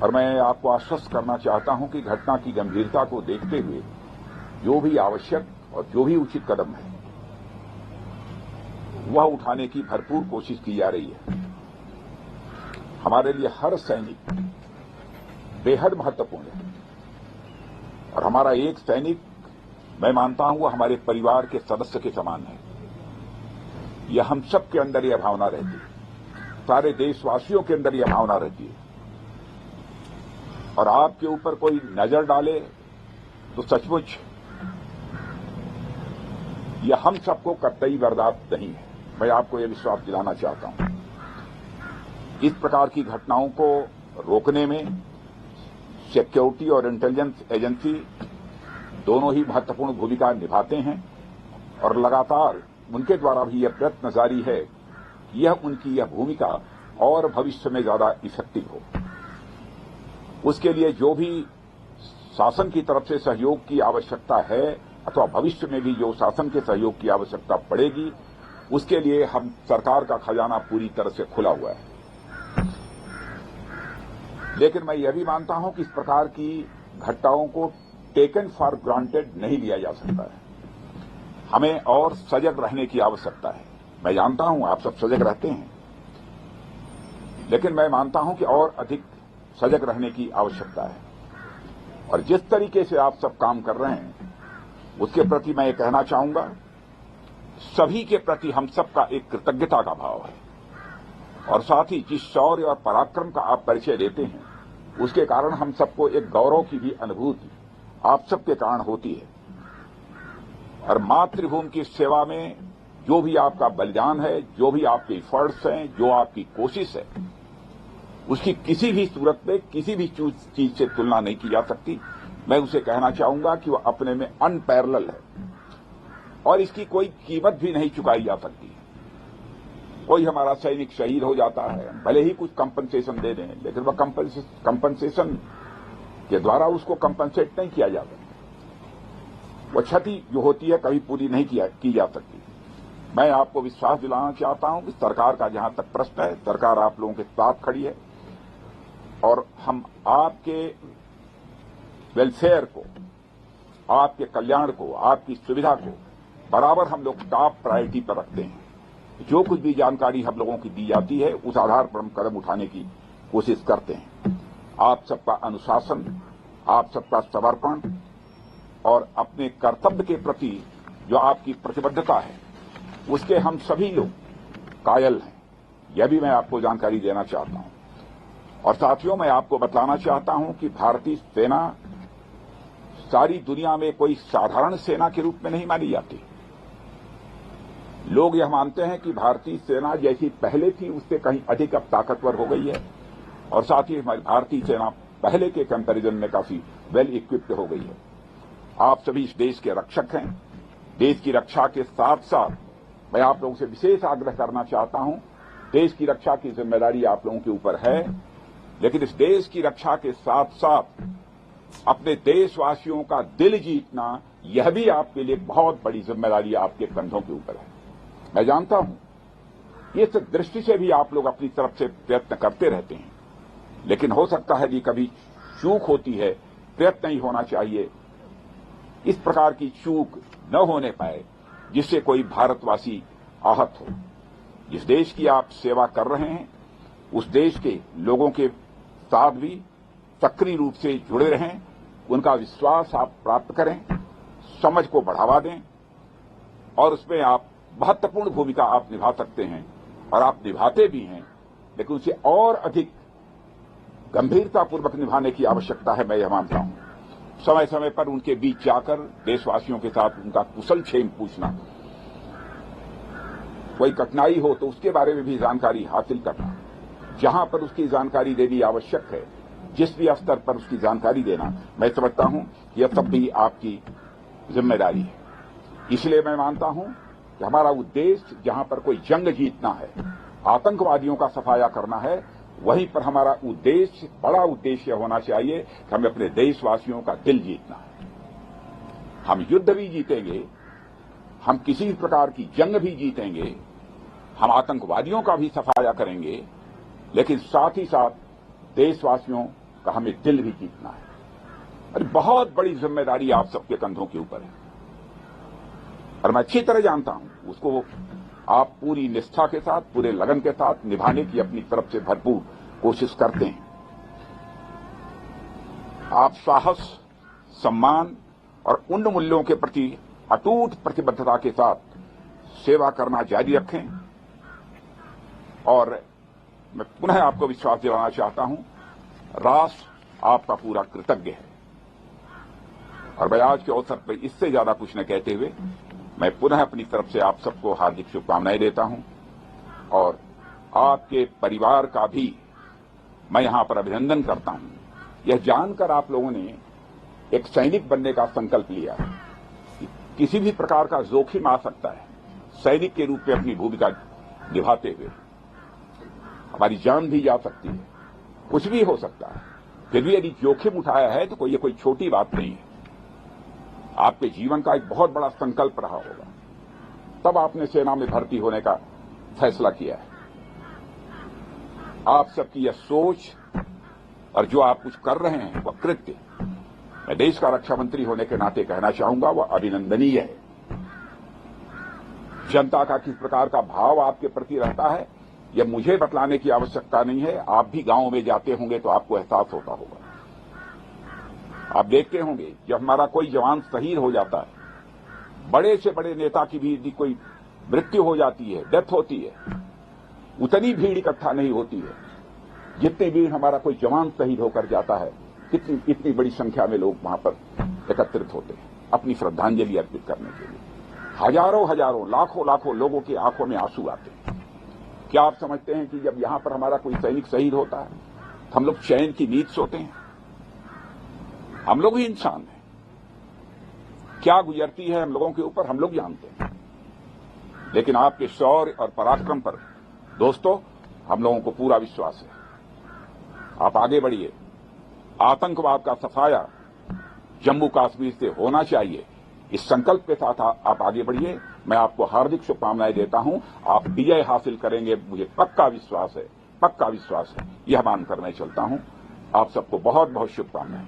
और मैं आपको आश्वस्त करना चाहता हूं कि घटना की गंभीरता को देखते हुए जो भी आवश्यक और जो भी उचित कदम है वह उठाने की भरपूर कोशिश की जा रही है। हमारे लिए हर सैनिक बेहद महत्वपूर्ण है और हमारा एक सैनिक, मैं मानता हूं, वह हमारे परिवार के सदस्य के समान है। यह हम सब के अंदर यह भावना रहती है, सारे देशवासियों के अंदर यह भावना रहती है। और आपके ऊपर कोई नजर डाले तो सचमुच यह हम सबको कतई बर्दाश्त नहीं है। मैं आपको यह विश्वास दिलाना चाहता हूं। इस प्रकार की घटनाओं को रोकने में सिक्योरिटी और इंटेलिजेंस एजेंसी दोनों ही महत्वपूर्ण भूमिका निभाते हैं और लगातार उनके द्वारा भी यह प्रयत्न जारी है कि यह उनकी यह भूमिका और भविष्य में ज्यादा इफेक्टिव हो। उसके लिए जो भी शासन की तरफ से सहयोग की आवश्यकता है अथवा भविष्य में भी जो शासन के सहयोग की आवश्यकता पड़ेगी, उसके लिए हम सरकार का खजाना पूरी तरह से खुला हुआ है। लेकिन मैं यह भी मानता हूं कि इस प्रकार की घटनाओं को टेकन फॉर ग्रांटेड नहीं लिया जा सकता है। हमें और सजग रहने की आवश्यकता है। मैं जानता हूं आप सब सजग रहते हैं, लेकिन मैं मानता हूं कि और अधिक सजग रहने की आवश्यकता है। और जिस तरीके से आप सब काम कर रहे हैं उसके प्रति मैं ये कहना चाहूंगा, सभी के प्रति हम सबका एक कृतज्ञता का भाव है। और साथ ही जिस शौर्य और पराक्रम का आप परिचय देते हैं उसके कारण हम सबको एक गौरव की भी अनुभूति आप सबके कारण होती है। और मातृभूमि की सेवा में जो भी आपका बलिदान है, जो भी आपके एफर्ट्स हैं, जो आपकी कोशिश है, उसकी किसी भी सूरत में किसी भी चीज से तुलना नहीं की जा सकती। मैं उसे कहना चाहूंगा कि वह अपने में अनपैरेलल है और इसकी कोई कीमत भी नहीं चुकाई जा सकती। कोई हमारा सैनिक शहीद हो जाता है, भले ही कुछ कंपनसेशन दे दें, लेकिन वह कंपनसेशन के द्वारा उसको कंपनसेट नहीं किया जाता। वह क्षति जो होती है कभी पूरी नहीं की जा सकती। मैं आपको विश्वास दिलाना चाहता हूं कि सरकार का जहां तक प्रश्न है, सरकार आप लोगों के साथ खड़ी है और हम आपके वेलफेयर को, आपके कल्याण को, आपकी सुविधा को बराबर हम लोग टॉप प्रायोरिटी पर रखते हैं। जो कुछ भी जानकारी हम लोगों की दी जाती है उस आधार पर हम कदम उठाने की कोशिश करते हैं। आप सबका अनुशासन, आप सबका समर्पण और अपने कर्तव्य के प्रति जो आपकी प्रतिबद्धता है उसके हम सभी लोग कायल हैं। यह भी मैं आपको जानकारी देना चाहता हूं। और साथियों, मैं आपको बतलाना चाहता हूं कि भारतीय सेना सारी दुनिया में कोई साधारण सेना के रूप में नहीं मानी जाती। लोग यह मानते हैं कि भारतीय सेना जैसी पहले थी उससे कहीं अधिक अब ताकतवर हो गई है और साथ ही हमारी भारतीय सेना पहले के कंपैरिजन में काफी वेल इक्विप्ड हो गई है। आप सभी इस देश के रक्षक हैं। देश की रक्षा के साथ साथ मैं आप लोगों से विशेष आग्रह करना चाहता हूं, देश की रक्षा की जिम्मेदारी आप लोगों के ऊपर है, लेकिन इस देश की रक्षा के साथ साथ अपने देशवासियों का दिल जीतना यह भी आपके लिए बहुत बड़ी जिम्मेदारी आपके कंधों के ऊपर है। मैं जानता हूं इस दृष्टि से भी आप लोग अपनी तरफ से प्रयत्न करते रहते हैं, लेकिन हो सकता है कि कभी चूक होती है, प्रयत्न नहीं होना चाहिए। इस प्रकार की चूक न होने पाए जिससे कोई भारतवासी आहत हो। जिस देश की आप सेवा कर रहे हैं उस देश के लोगों के साथ भी सक्रिय रूप से जुड़े रहें, उनका विश्वास आप प्राप्त करें, समझ को बढ़ावा दें और उसमें आप महत्वपूर्ण भूमिका आप निभा सकते हैं और आप निभाते भी हैं, लेकिन उसे और अधिक गंभीरतापूर्वक निभाने की आवश्यकता है। मैं यह मानता हूं समय समय पर उनके बीच जाकर देशवासियों के साथ उनका कुशल क्षेम पूछना, कोई कठिनाई हो तो उसके बारे में भी जानकारी हासिल करना, जहां पर उसकी जानकारी देनी आवश्यक है, जिस भी स्तर पर उसकी जानकारी देना, मैं समझता हूं यह सब भी आपकी जिम्मेदारी है। इसलिए मैं मानता हूं कि हमारा उद्देश्य जहां पर कोई जंग जीतना है, आतंकवादियों का सफाया करना है, वहीं पर हमारा उद्देश्य, बड़ा उद्देश्य होना चाहिए कि हमें अपने देशवासियों का दिल जीतना है। हम युद्ध भी जीतेंगे, हम किसी भी प्रकार की जंग भी जीतेंगे, हम आतंकवादियों का भी सफाया करेंगे, लेकिन साथ ही साथ देशवासियों आपका, हमें दिल भी जीतना है। अरे बहुत बड़ी जिम्मेदारी आप सबके कंधों के ऊपर है और मैं अच्छी तरह जानता हूं उसको आप पूरी निष्ठा के साथ, पूरे लगन के साथ निभाने की अपनी तरफ से भरपूर कोशिश करते हैं। आप साहस, सम्मान और उन मूल्यों के प्रति अटूट प्रतिबद्धता के साथ सेवा करना जारी रखें और मैं पुनः आपको विश्वास दिलाना चाहता हूं, राष्ट्र आपका पूरा कृतज्ञ है। और मैं आज के अवसर पर इससे ज्यादा कुछ न कहते हुए मैं पुनः अपनी तरफ से आप सबको हार्दिक शुभकामनाएं देता हूं और आपके परिवार का भी मैं यहां पर अभिनंदन करता हूं। यह जानकर आप लोगों ने एक सैनिक बनने का संकल्प लिया है कि किसी भी प्रकार का जोखिम आ सकता है, सैनिक के रूप में अपनी भूमिका निभाते हुए हमारी जान भी जा सकती है, कुछ भी हो सकता है, फिर भी यदि जोखिम उठाया है तो ये कोई छोटी बात नहीं है। आपके जीवन का एक बहुत बड़ा संकल्प रहा होगा, तब आपने सेना में भर्ती होने का फैसला किया है। आप सबकी यह सोच और जो आप कुछ कर रहे हैं वह कृत्य, मैं देश का रक्षा मंत्री होने के नाते कहना चाहूंगा, वह अभिनंदनीय है। जनता का किस प्रकार का भाव आपके प्रति रहता है यह मुझे बतलाने की आवश्यकता नहीं है। आप भी गांव में जाते होंगे तो आपको एहसास होता होगा। आप देखते होंगे जब हमारा कोई जवान शहीद हो जाता है, बड़े से बड़े नेता की भी यदि कोई मृत्यु हो जाती है, डेथ होती है, उतनी भीड़ इकट्ठा नहीं होती है जितनी भीड़ हमारा कोई जवान शहीद होकर जाता है। इतनी बड़ी संख्या में लोग वहां पर एकत्रित होते हैं अपनी श्रद्धांजलि अर्पित करने के लिए। हजारों हजारों, लाखों लाखों लोगों की आंखों में आंसू आते हैं। क्या आप समझते हैं कि जब यहां पर हमारा कोई सैनिक शहीद होता है तो हम लोग चैन की नींद सोते हैं? हम लोग ही इंसान हैं, क्या गुजरती है हम लोगों के ऊपर हम लोग जानते हैं। लेकिन आपके शौर्य और पराक्रम पर दोस्तों हम लोगों को पूरा विश्वास है। आप आगे बढ़िए। आतंकवाद का सफाया जम्मू कश्मीर से होना चाहिए, इस संकल्प के साथ आप आगे बढ़िए। मैं आपको हार्दिक शुभकामनाएं देता हूं। आप विजय हासिल करेंगे, मुझे पक्का विश्वास है, पक्का विश्वास है। यह मानकर मैं चलता हूं। आप सबको बहुत बहुत शुभकामनाएं।